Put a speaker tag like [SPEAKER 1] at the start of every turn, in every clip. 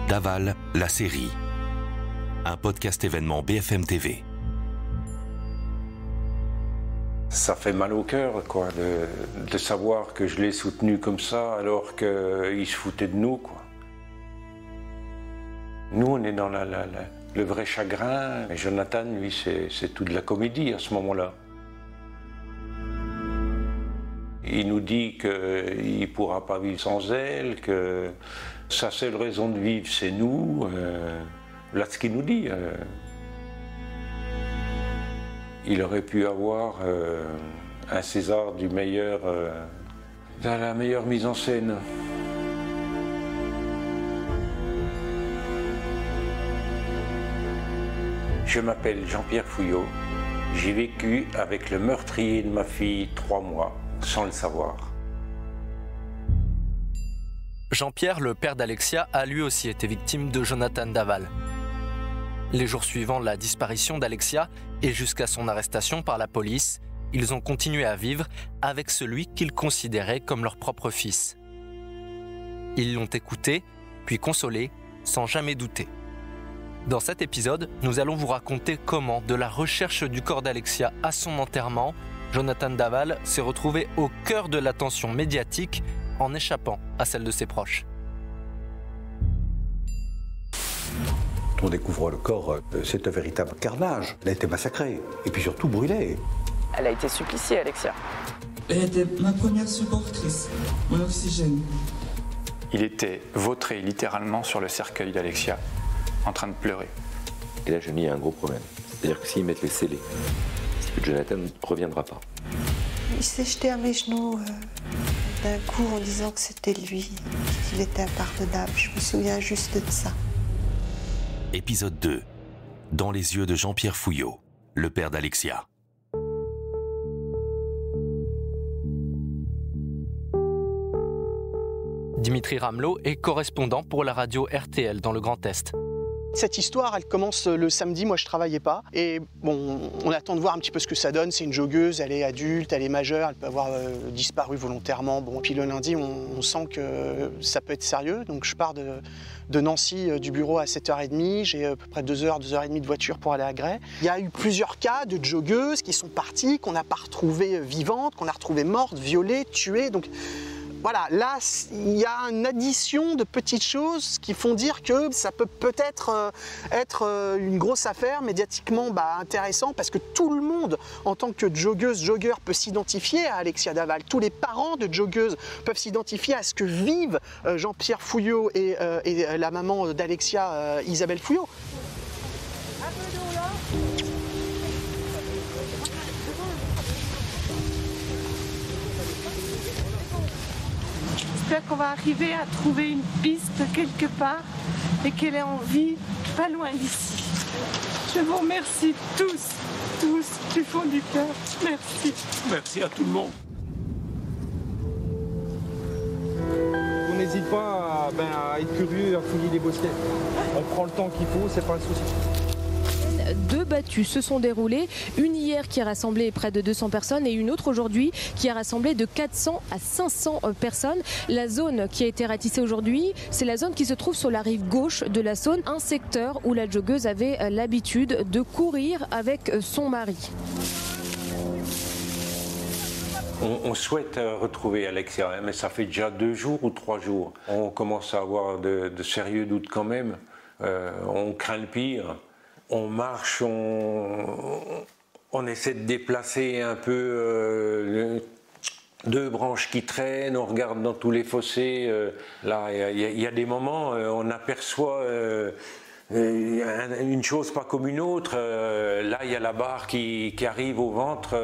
[SPEAKER 1] Daval, la série. Un podcast événement BFM TV.
[SPEAKER 2] Ça fait mal au cœur, quoi, de savoir que je l'ai soutenu comme ça alors qu'il se foutait de nous, quoi. Nous, on est dans le vrai chagrin. Et Jonathan, lui, c'est toute la comédie à ce moment-là. Il nous dit qu'il ne pourra pas vivre sans elle, que sa seule raison de vivre, c'est nous. Voilà ce qu'il nous dit. Il aurait pu avoir un César du meilleur, de la meilleure mise en scène. Je m'appelle Jean-Pierre Fouillot. J'ai vécu avec le meurtrier de ma fille 3 mois, sans le savoir.
[SPEAKER 3] Jean-Pierre, le père d'Alexia, a lui aussi été victime de Jonathan Daval. Les jours suivant la disparition d'Alexia et jusqu'à son arrestation par la police, ils ont continué à vivre avec celui qu'ils considéraient comme leur propre fils. Ils l'ont écouté, puis consolé, sans jamais douter. Dans cet épisode, nous allons vous raconter comment, de la recherche du corps d'Alexia à son enterrement, Jonathan Daval s'est retrouvé au cœur de l'attention médiatique en échappant à celle de ses proches.
[SPEAKER 4] On découvre le corps, c'est un véritable carnage. Elle a été massacrée, et puis surtout brûlée.
[SPEAKER 5] Elle a été suppliciée, Alexia.
[SPEAKER 6] Elle était ma première supportrice, mon oxygène.
[SPEAKER 7] Il était vautré littéralement sur le cercueil d'Alexia, en train de pleurer.
[SPEAKER 8] Et là, je me dis, il y a un gros problème. C'est-à-dire que s'ils mettent les scellés, Jonathan ne reviendra pas.
[SPEAKER 9] Il s'est jeté à mes genoux d'un coup en disant que c'était lui, qu'il était impardonnable. Je me souviens juste de ça.
[SPEAKER 1] Épisode 2. Dans les yeux de Jean-Pierre Fouillot, le père d'Alexia.
[SPEAKER 3] Dimitri Ramelot est correspondant pour la radio RTL dans le Grand Est.
[SPEAKER 10] Cette histoire, elle commence le samedi, moi je travaillais pas. Et bon, on attend de voir un petit peu ce que ça donne. C'est une joggeuse, elle est adulte, elle est majeure, elle peut avoir disparu volontairement. Bon, puis le lundi, on sent que ça peut être sérieux. Donc je pars de Nancy du bureau à 7h30. J'ai à peu près 2h30 de voiture pour aller à Gray. Il y a eu plusieurs cas de joggeuses qui sont parties, qu'on n'a pas retrouvées vivantes, qu'on a retrouvées mortes, violées, tuées. Donc voilà, là, il y a une addition de petites choses qui font dire que ça peut peut-être être une grosse affaire médiatiquement intéressant parce que tout le monde, en tant que joggeuse, joggeur, peut s'identifier à Alexia Daval. Tous les parents de joggeuses peuvent s'identifier à ce que vivent Jean-Pierre Fouillot et la maman d'Alexia, Isabelle Fouillot.
[SPEAKER 11] J'espère qu'on va arriver à trouver une piste quelque part et qu'elle est en vie pas loin d'ici. Je vous remercie tous du fond du cœur. Merci.
[SPEAKER 2] Merci à tout le monde.
[SPEAKER 12] On n'hésite pas à être curieux, à fouiller les bosquets. On prend le temps qu'il faut, c'est pas un souci.
[SPEAKER 13] 2 battues se sont déroulées, une hier qui a rassemblé près de 200 personnes et une autre aujourd'hui qui a rassemblé de 400 à 500 personnes. La zone qui a été ratissée aujourd'hui, c'est la zone qui se trouve sur la rive gauche de la Saône, un secteur où la joggeuse avait l'habitude de courir avec son mari.
[SPEAKER 2] On souhaite retrouver Alexia, mais ça fait déjà 2 jours ou 3 jours. On commence à avoir de sérieux doutes quand même. On craint le pire. On marche, on essaie de déplacer un peu 2 branches qui traînent, on regarde dans tous les fossés. Là, il y a des moments, on aperçoit une chose pas comme une autre. Là, il y a la barre qui arrive au ventre.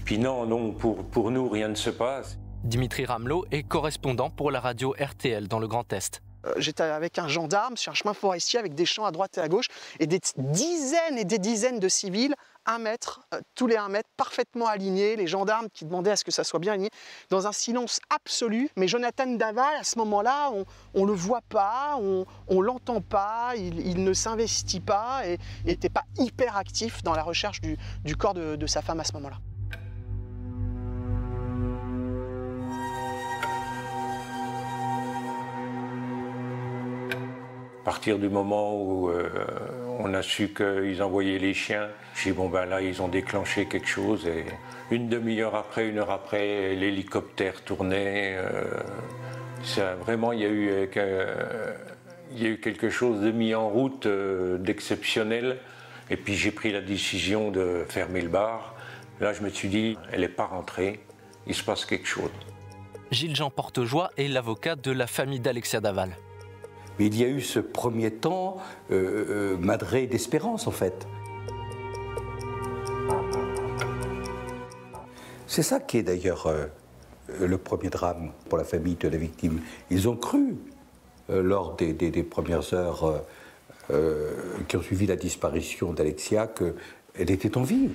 [SPEAKER 2] Puis non, pour nous, rien ne se passe.
[SPEAKER 3] Dimitri Ramelot est correspondant pour la radio RTL dans le Grand Est.
[SPEAKER 10] J'étais avec un gendarme sur un chemin forestier avec des champs à droite et à gauche et des dizaines et des dizaines de civils, 1 mètre, tous les 1 mètre, parfaitement alignés, les gendarmes qui demandaient à ce que ça soit bien aligné, dans un silence absolu. Mais Jonathan Daval, à ce moment-là, on le voit pas, on l'entend pas, il ne s'investit pas et n'était pas hyper actif dans la recherche du corps de sa femme à ce moment-là.
[SPEAKER 2] partir du moment où on a su qu'ils envoyaient les chiens, j'ai dit bon ben là ils ont déclenché quelque chose et une demi-heure après, 1 heure après, l'hélicoptère tournait. Vraiment, il y a eu quelque chose de mis en route d'exceptionnel. Et puis j'ai pris la décision de fermer le bar. Là, je me suis dit, elle n'est pas rentrée, il se passe quelque chose.
[SPEAKER 3] Gilles-Jean Portejoie est l'avocat de la famille d'Alexia Daval.
[SPEAKER 4] Mais il y a eu ce premier temps madré d'espérance, en fait. C'est ça qui est d'ailleurs le premier drame pour la famille de la victime. Ils ont cru, lors des premières heures qui ont suivi la disparition d'Alexia, qu'elle était en vie.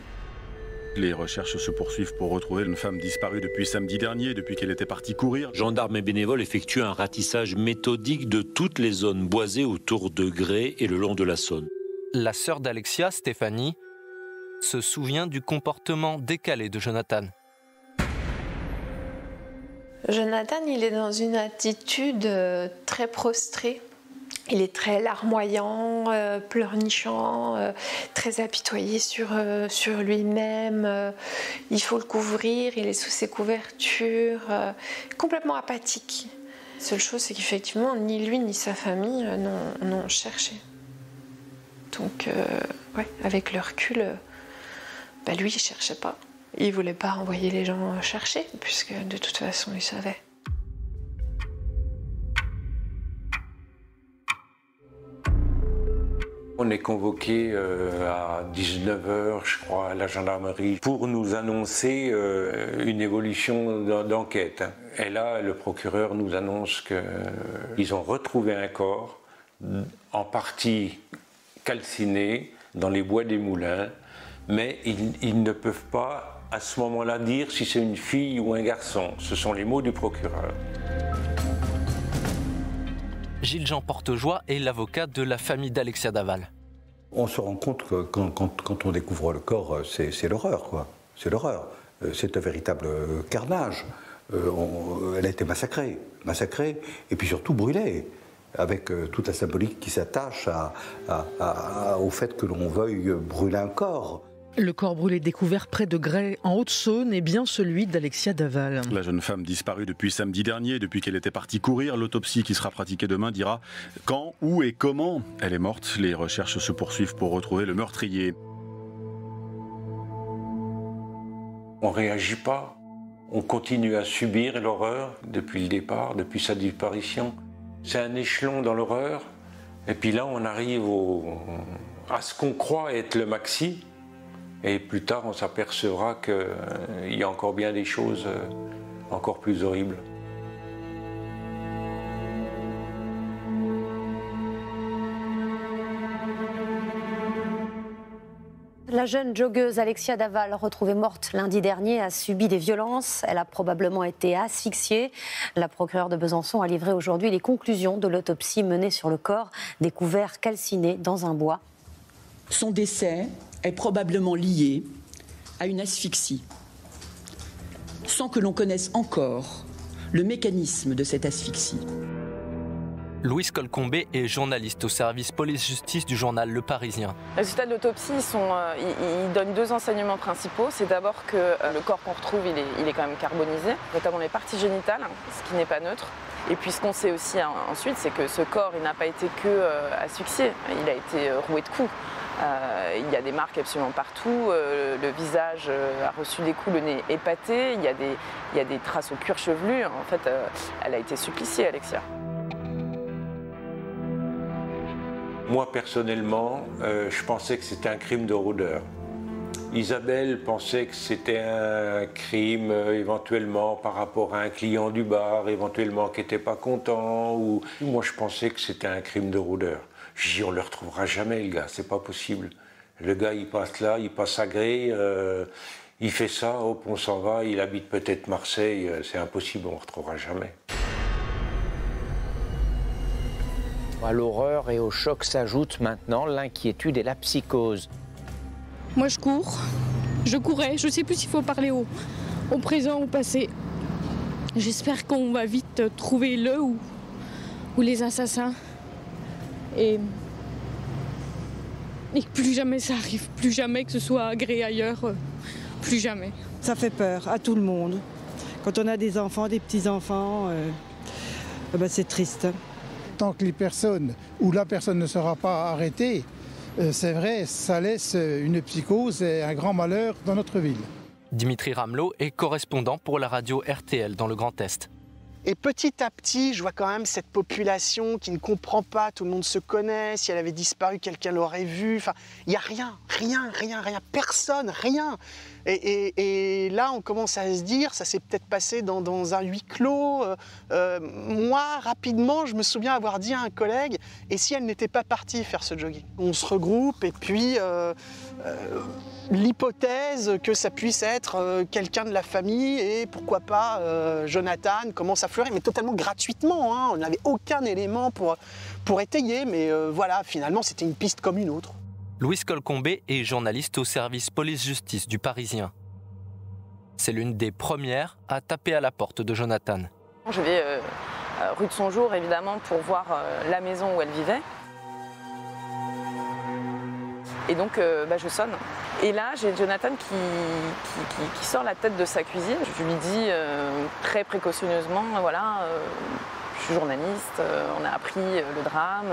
[SPEAKER 14] Les recherches se poursuivent pour retrouver une femme disparue depuis samedi dernier, depuis qu'elle était partie courir.
[SPEAKER 15] Gendarmes et bénévoles effectuent un ratissage méthodique de toutes les zones boisées autour de Grès et le long de la Saône.
[SPEAKER 3] La sœur d'Alexia, Stéphanie, se souvient du comportement décalé de Jonathan.
[SPEAKER 16] Jonathan, il est dans une attitude très prostrée. Il est très larmoyant, pleurnichant, très apitoyé sur lui-même. Il faut le couvrir, il est sous ses couvertures, complètement apathique. La seule chose, c'est qu'effectivement, ni lui ni sa famille n'ont cherché. Donc, ouais, avec le recul, lui, il ne cherchait pas. Il ne voulait pas envoyer les gens chercher, puisque de toute façon, il savait.
[SPEAKER 2] On est convoqué à 19h, je crois, à la gendarmerie pour nous annoncer une évolution d'enquête. Et là, le procureur nous annonce qu'ils ont retrouvé un corps en partie calciné dans les bois des Moulins, mais ils ne peuvent pas à ce moment-là dire si c'est une fille ou un garçon. Ce sont les mots du procureur.
[SPEAKER 3] Gilles-Jean Portejoie est l'avocat de la famille d'Alexia Daval.
[SPEAKER 4] On se rend compte que quand on découvre le corps, c'est l'horreur, quoi. C'est l'horreur. C'est un véritable carnage. Elle a été massacrée, et puis surtout brûlée, avec toute la symbolique qui s'attache au fait que l'on veuille brûler un corps.
[SPEAKER 17] Le corps brûlé découvert près de Grès, en Haute-Saône, est bien celui d'Alexia Daval.
[SPEAKER 14] La jeune femme disparue depuis samedi dernier, depuis qu'elle était partie courir. L'autopsie qui sera pratiquée demain dira quand, où et comment elle est morte. Les recherches se poursuivent pour retrouver le meurtrier.
[SPEAKER 2] On ne réagit pas. On continue à subir l'horreur depuis le départ, depuis sa disparition. C'est un échelon dans l'horreur. Et puis là, on arrive à ce qu'on croit être le maxi. Et plus tard, on s'apercevra qu'il y a encore bien des choses encore plus horribles.
[SPEAKER 18] La jeune joggeuse Alexia Daval, retrouvée morte lundi dernier, a subi des violences. Elle a probablement été asphyxiée. La procureure de Besançon a livré aujourd'hui les conclusions de l'autopsie menée sur le corps, découvert calciné dans un bois.
[SPEAKER 6] Son décès est probablement lié à une asphyxie, sans que l'on connaisse encore le mécanisme de cette asphyxie.
[SPEAKER 3] Louise Colcombé est journaliste au service police-justice du journal Le Parisien.
[SPEAKER 5] Les résultats de l'autopsie, ils donnent 2 enseignements principaux. C'est d'abord que le corps qu'on retrouve, il est quand même carbonisé, notamment les parties génitales, ce qui n'est pas neutre. Et puis ce qu'on sait aussi ensuite, c'est que ce corps, il n'a pas été que asphyxié, il a été roué de coups. Il y a des marques absolument partout, le visage a reçu des coups, le nez épaté, il y a des traces au cuir chevelu. En fait, elle a été suppliciée, Alexia.
[SPEAKER 2] Moi, personnellement, je pensais que c'était un crime de rôdeur. Isabelle pensait que c'était un crime éventuellement par rapport à un client du bar, éventuellement qui n'était pas content. Moi, je pensais que c'était un crime de rôdeur. Je dis, on ne le retrouvera jamais, le gars, c'est pas possible. Le gars, il passe là, il passe à Grès, il fait ça, hop, on s'en va, il habite peut-être Marseille, c'est impossible, on ne le retrouvera jamais.
[SPEAKER 19] À l'horreur et au choc s'ajoute maintenant l'inquiétude et la psychose.
[SPEAKER 11] Moi, je cours. Je courais. Je ne sais plus s'il faut parler au présent ou au passé. J'espère qu'on va vite trouver ou les assassins. et que plus jamais ça arrive, plus jamais que ce soit agréé ailleurs, plus jamais.
[SPEAKER 20] Ça fait peur à tout le monde. Quand on a des enfants, des petits-enfants, c'est triste.
[SPEAKER 21] Tant que les personnes ou la personne ne sera pas arrêtée, c'est vrai, ça laisse une psychose et un grand malheur dans notre ville.
[SPEAKER 3] Dimitri Ramelot est correspondant pour la radio RTL dans le Grand Est.
[SPEAKER 10] Et petit à petit, je vois quand même cette population qui ne comprend pas, tout le monde se connaît, si elle avait disparu, quelqu'un l'aurait vue. Enfin, il n'y a rien, personne, rien. Et là, on commence à se dire, ça s'est peut-être passé dans un huis clos. Moi, rapidement, je me souviens avoir dit à un collègue, et si elle n'était pas partie faire ce jogging? On se regroupe et puis l'hypothèse que ça puisse être quelqu'un de la famille et pourquoi pas Jonathan commence à fleurir, mais totalement gratuitement. Hein. On n'avait aucun élément pour étayer, mais voilà, finalement, c'était une piste comme une autre.
[SPEAKER 3] Louise Colcombé est journaliste au service police-justice du Parisien. C'est l'une des premières à taper à la porte de Jonathan.
[SPEAKER 5] Je vais rue de son jour, évidemment, pour voir la maison où elle vivait. Et donc, je sonne. Et là, j'ai Jonathan qui sort la tête de sa cuisine. Je lui dis très précautionneusement, voilà, je suis journaliste, on a appris le drame.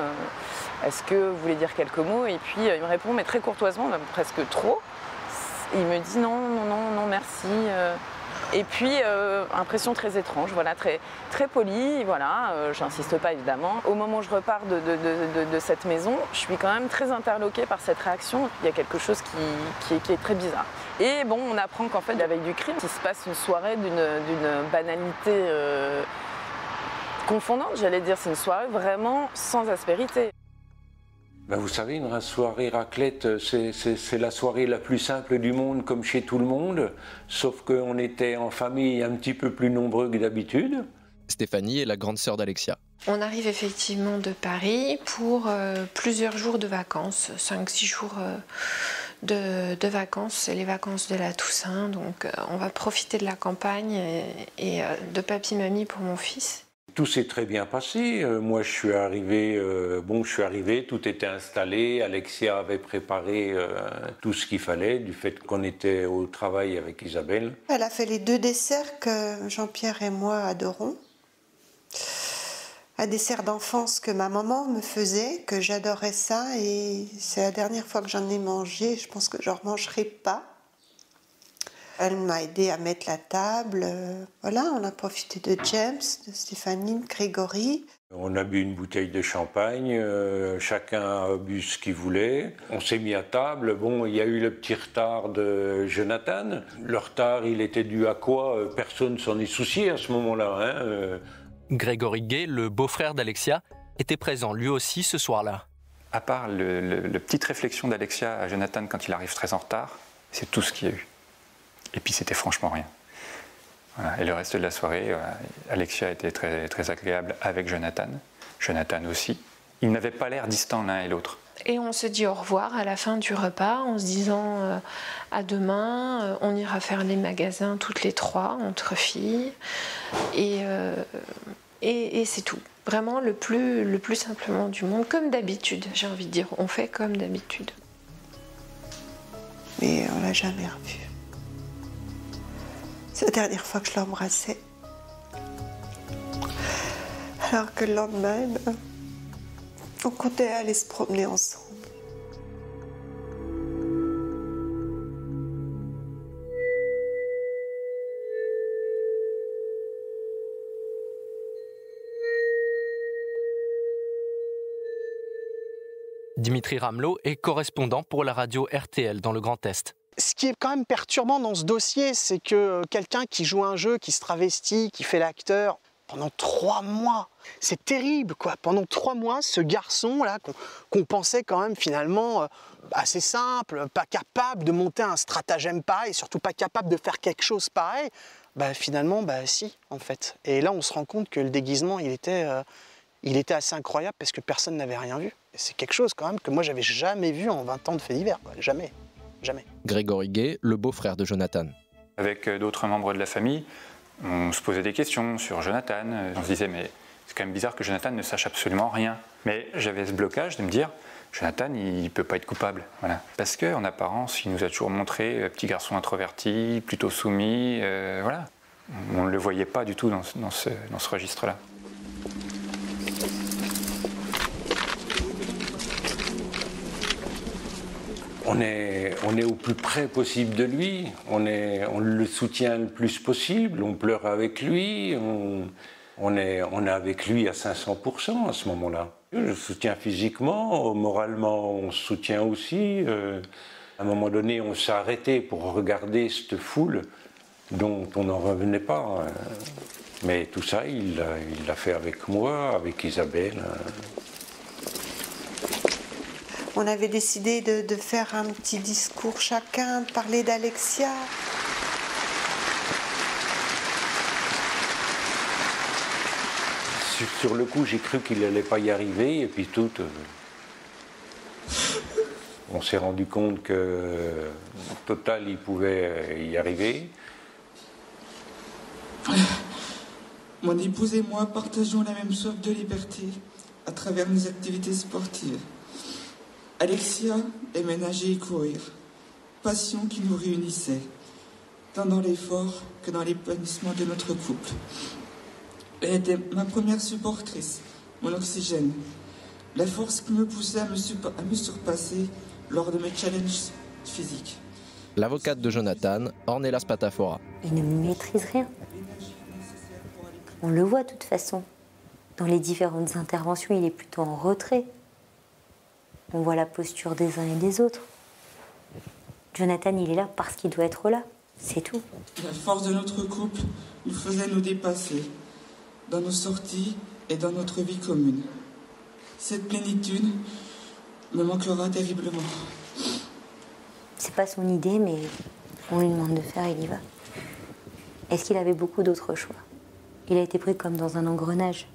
[SPEAKER 5] Est-ce que vous voulez dire quelques mots? Et puis il me répond, mais très courtoisement, même presque trop. Il me dit non, merci. Et puis impression très étrange, voilà, très polie, voilà. J'insiste pas évidemment. Au moment où je repars de cette maison, je suis quand même très interloquée par cette réaction. Il y a quelque chose qui est très bizarre. Et bon, on apprend qu'en fait, la veille du crime, il se passe une soirée d'une banalité confondante, j'allais dire. C'est une soirée vraiment sans aspérité.
[SPEAKER 2] Ben vous savez, une soirée raclette, c'est la soirée la plus simple du monde, comme chez tout le monde, sauf qu'on était en famille un petit peu plus nombreux que d'habitude.
[SPEAKER 22] Stéphanie est la grande sœur d'Alexia.
[SPEAKER 16] On arrive effectivement de Paris pour plusieurs jours de vacances, 5-6 jours de vacances, c'est les vacances de la Toussaint, donc on va profiter de la campagne et de papy-mamie pour mon fils.
[SPEAKER 2] Tout s'est très bien passé. Moi, je suis arrivé, tout était installé. Alexia avait préparé tout ce qu'il fallait, du fait qu'on était au travail avec Isabelle.
[SPEAKER 9] Elle a fait les 2 desserts que Jean-Pierre et moi adorons. Un dessert d'enfance que ma maman me faisait, que j'adorais ça, et c'est la dernière fois que j'en ai mangé. Je pense que je n'en remangerai pas. Elle m'a aidé à mettre la table. Voilà, on a profité de James, de Stéphanie, de Grégory.
[SPEAKER 2] On a bu une bouteille de champagne, chacun a bu ce qu'il voulait. On s'est mis à table. Bon, il y a eu le petit retard de Jonathan. Le retard, il était dû à quoi? Personne s'en est soucié à ce moment-là.
[SPEAKER 3] Grégory Gay, le beau-frère d'Alexia, était présent lui aussi ce soir-là.
[SPEAKER 7] À part la petite réflexion d'Alexia à Jonathan quand il arrive très en retard, c'est tout ce qu'il y a eu. Et puis c'était franchement rien. Voilà. Et le reste de la soirée, Alexia était très, très agréable avec Jonathan. Jonathan aussi. Ils n'avaient pas l'air distants l'un et l'autre.
[SPEAKER 16] Et on se dit au revoir à la fin du repas en se disant à demain, on ira faire les magasins toutes les 3 entre filles. Et c'est tout. Vraiment le plus simplement du monde, comme d'habitude, j'ai envie de dire. On fait comme d'habitude.
[SPEAKER 9] Mais on l'a jamais revu. C'est la dernière fois que je l'embrassais. Alors que le lendemain, on comptait aller se promener ensemble.
[SPEAKER 3] Dimitri Ramelot est correspondant pour la radio RTL dans le Grand Est.
[SPEAKER 10] Ce qui est quand même perturbant dans ce dossier, c'est que quelqu'un qui joue un jeu, qui se travestit, qui fait l'acteur, pendant 3 mois, c'est terrible, quoi. Pendant 3 mois, ce garçon-là, qu'on pensait quand même finalement assez simple, pas capable de monter un stratagème pareil, surtout pas capable de faire quelque chose pareil, finalement, si, en fait. Et là, on se rend compte que le déguisement, il était assez incroyable parce que personne n'avait rien vu. C'est quelque chose quand même que moi, j'avais jamais vu en 20 ans de faits divers, quoi. Jamais. Jamais.
[SPEAKER 22] Grégory Gay, le beau-frère de Jonathan.
[SPEAKER 7] Avec d'autres membres de la famille, on se posait des questions sur Jonathan. On se disait, mais C'est quand même bizarre que Jonathan ne sache absolument rien. Mais j'avais ce blocage de me dire, Jonathan, il ne peut pas être coupable. Voilà. Parce qu'en apparence, il nous a toujours montré petit garçon introverti, plutôt soumis. Voilà. On ne le voyait pas du tout dans ce registre-là.
[SPEAKER 2] On est au plus près possible de lui, on le soutient le plus possible, on pleure avec lui, on est avec lui à 500% à ce moment-là. Je le soutiens physiquement, moralement on se soutient aussi. À un moment donné, on s'est arrêté pour regarder cette foule dont on n'en revenait pas. Mais tout ça, il l'a fait avec moi, avec Isabelle.
[SPEAKER 9] On avait décidé de faire un petit discours chacun, de parler d'Alexia.
[SPEAKER 2] Sur le coup, j'ai cru qu'il n'allait pas y arriver, et puis tout, on s'est rendu compte que total, il pouvait y arriver.
[SPEAKER 1] Mon épouse et moi partageons la même soif de liberté à travers nos activités sportives. Alexia aimait nager et courir, passion qui nous réunissait, tant dans l'effort que dans l'épanouissement de notre couple. Elle était ma première supportrice, mon oxygène, la force qui me poussait à me surpasser lors de mes challenges physiques.
[SPEAKER 22] L'avocate de Jonathan, Ornella Spatafora.
[SPEAKER 18] Il ne maîtrise rien. On le voit de toute façon. Dans les différentes interventions, il est plutôt en retrait. On voit la posture des uns et des autres. Jonathan, il est là parce qu'il doit être là. C'est tout.
[SPEAKER 1] La force de notre couple nous faisait nous dépasser dans nos sorties et dans notre vie commune. Cette plénitude me manquera terriblement.
[SPEAKER 18] C'est pas son idée, mais on lui demande de faire, il y va. Est-ce qu'il avait beaucoup d'autres choix? Il a été pris comme dans un engrenage.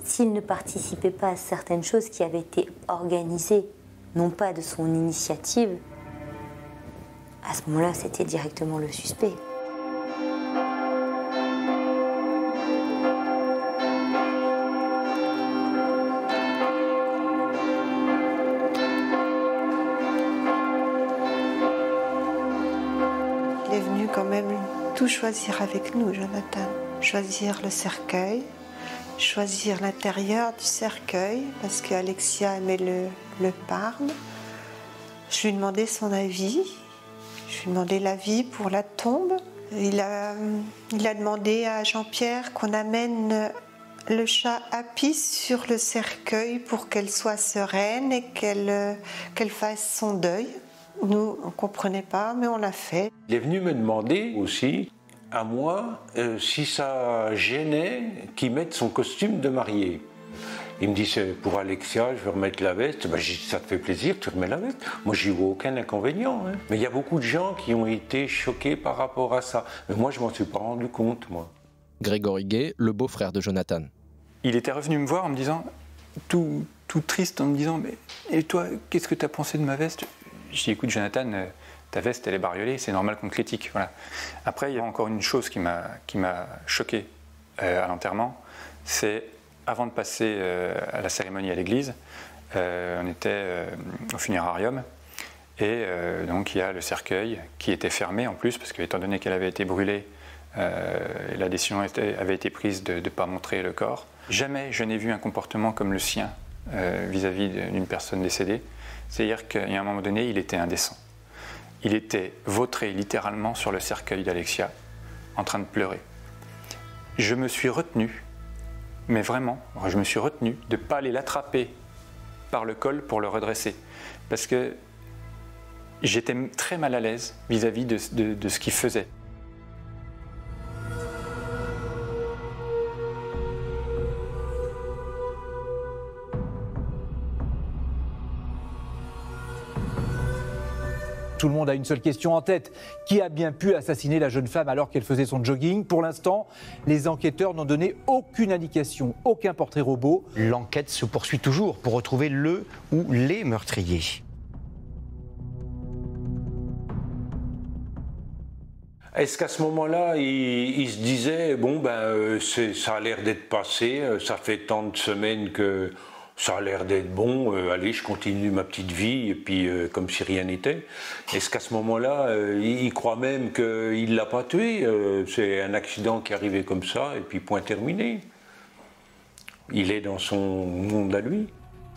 [SPEAKER 18] S'il ne participait pas à certaines choses qui avaient été organisées, non pas de son initiative, à ce moment-là, c'était directement le suspect.
[SPEAKER 9] Il est venu quand même tout choisir avec nous, Jonathan. Choisir le cercueil, choisir l'intérieur du cercueil, parce qu'Alexia aimait le parme. Je lui demandais son avis, je lui demandais l'avis pour la tombe. Il a demandé à Jean-Pierre qu'on amène le chat Happy sur le cercueil pour qu'elle soit sereine et qu'elle fasse son deuil. Nous, on ne comprenait pas, mais on l'a fait.
[SPEAKER 2] Il est venu me demander aussi, à moi, si ça gênait qu'il mette son costume de mariée. Il me dit, c'est pour Alexia, je vais remettre la veste. Ben, j'ai dit, ça te fait plaisir, tu remets la veste. Moi, j'y vois aucun inconvénient. Hein. Mais il y a beaucoup de gens qui ont été choqués par rapport à ça. Mais moi, je m'en suis pas rendu compte, moi.
[SPEAKER 22] Grégory Gay, le beau-frère de Jonathan.
[SPEAKER 7] Il était revenu me voir en me disant, tout triste, en me disant, mais et toi, qu'est-ce que tu as pensé de ma veste? Je dis, écoute, Jonathan, ta veste, elle est bariolée, c'est normal qu'on te critique. Voilà. Après, il y a encore une chose qui m'a choqué à l'enterrement, c'est avant de passer à la cérémonie à l'église, on était au funérarium, et donc il y a le cercueil qui était fermé en plus, parce que étant donné qu'elle avait été brûlée, la décision avait été prise de ne pas montrer le corps. Jamais je n'ai vu un comportement comme le sien vis-à-vis d'une personne décédée. C'est-à-dire qu'à un moment donné, il était indécent. Il était vautré littéralement sur le cercueil d'Alexia, en train de pleurer. Je me suis retenu, mais vraiment, je me suis retenu de ne pas aller l'attraper par le col pour le redresser. Parce que j'étais très mal à l'aise vis-à-vis de ce qu'il faisait.
[SPEAKER 8] Tout le monde a une seule question en tête. Qui a bien pu assassiner la jeune femme alors qu'elle faisait son jogging? Pour l'instant, les enquêteurs n'ont donné aucune indication, aucun portrait robot.
[SPEAKER 23] L'enquête se poursuit toujours pour retrouver le ou les meurtriers.
[SPEAKER 2] Est-ce qu'à ce moment-là, il se disait, bon, ça a l'air d'être passé, ça fait tant de semaines que ça a l'air d'être bon, allez, je continue ma petite vie, et puis comme si rien n'était. Est-ce qu'à ce moment-là, il croit même qu'il ne l'a pas tué, c'est un accident qui est arrivé comme ça, et puis point terminé. Il est dans son monde à lui.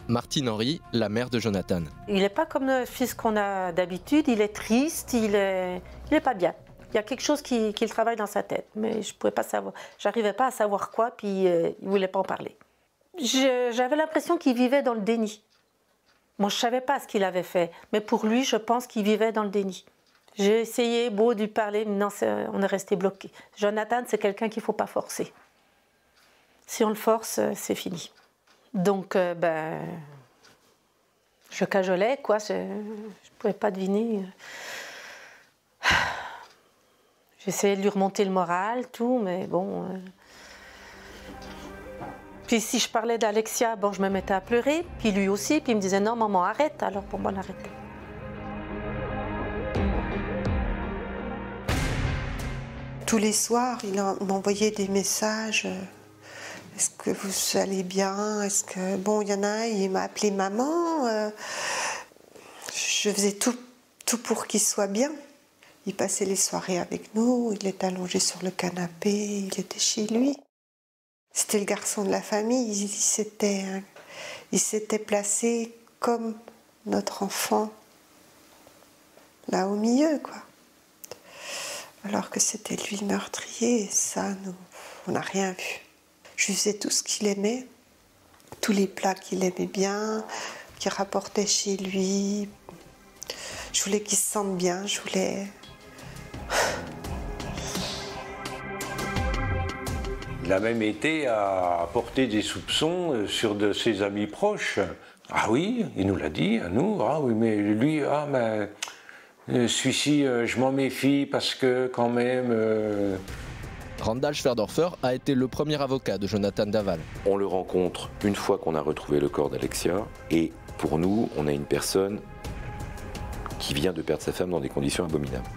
[SPEAKER 22] Martine Henry, la mère de Jonathan.
[SPEAKER 12] Il n'est pas comme le fils qu'on a d'habitude, il est triste, il est pas bien. Il y a quelque chose qui travaille dans sa tête, mais je pouvais pas savoir. J'arrivais pas à savoir quoi, puis il voulait pas en parler. J'avais l'impression qu'il vivait dans le déni. Moi, je savais pas ce qu'il avait fait, mais pour lui, je pense qu'il vivait dans le déni. J'ai essayé beau de lui parler, mais non, on est resté bloqué. Jonathan, c'est quelqu'un qu'il faut pas forcer. Si on le force, c'est fini. Donc, je cajolais, quoi. Je pouvais pas deviner. J'essayais de lui remonter le moral, tout, mais bon. Puis si je parlais d'Alexia, je me mettais à pleurer, puis lui aussi, puis il me disait non, maman, arrête. Alors pour moi, on arrêtait.
[SPEAKER 9] Tous les soirs, il m'envoyait des messages. Est-ce que vous allez bien? Est-ce que bon, il y en a un, il m'a appelé maman. Je faisais tout pour qu'il soit bien. Il passait les soirées avec nous, il était allongé sur le canapé, il était chez lui. C'était le garçon de la famille, il s'était placé comme notre enfant, là au milieu, quoi. Alors que c'était lui le meurtrier, et ça, on n'a rien vu. Je faisais tout ce qu'il aimait, tous les plats qu'il aimait bien, qu'il rapportait chez lui. Je voulais qu'il se sente bien, je voulais...
[SPEAKER 2] Il a même été à porter des soupçons sur de ses amis proches. Ah oui, il nous l'a dit, à nous. Ah oui, mais lui, celui-ci, je m'en méfie parce que quand même...
[SPEAKER 22] Randall Schwerdorfer a été le premier avocat de Jonathan Daval.
[SPEAKER 13] On le rencontre une fois qu'on a retrouvé le corps d'Alexia. Et pour nous, on a une personne qui vient de perdre sa femme dans des conditions abominables.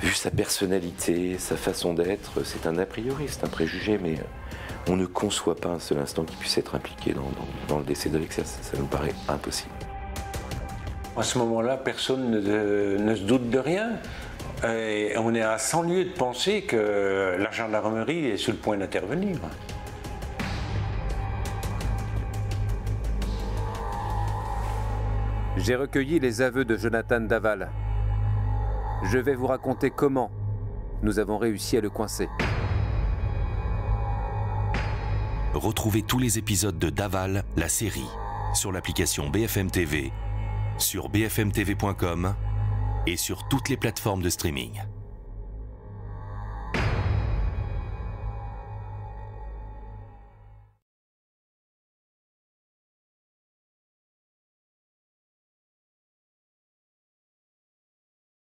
[SPEAKER 13] Vu sa personnalité, sa façon d'être, c'est un a priori, c'est un préjugé, mais on ne conçoit pas un seul instant qu'il puisse être impliqué dans le décès d'Alexia. Ça nous paraît impossible.
[SPEAKER 2] À ce moment-là, personne ne se doute de rien. Et on est à 100 lieues de penser que la gendarmerie est sur le point d'intervenir.
[SPEAKER 15] J'ai recueilli les aveux de Jonathan Daval. Je vais vous raconter comment nous avons réussi à le coincer.
[SPEAKER 24] Retrouvez tous les épisodes de Daval, la série, sur l'application BFM TV, sur bfmtv.com et sur toutes les plateformes de streaming.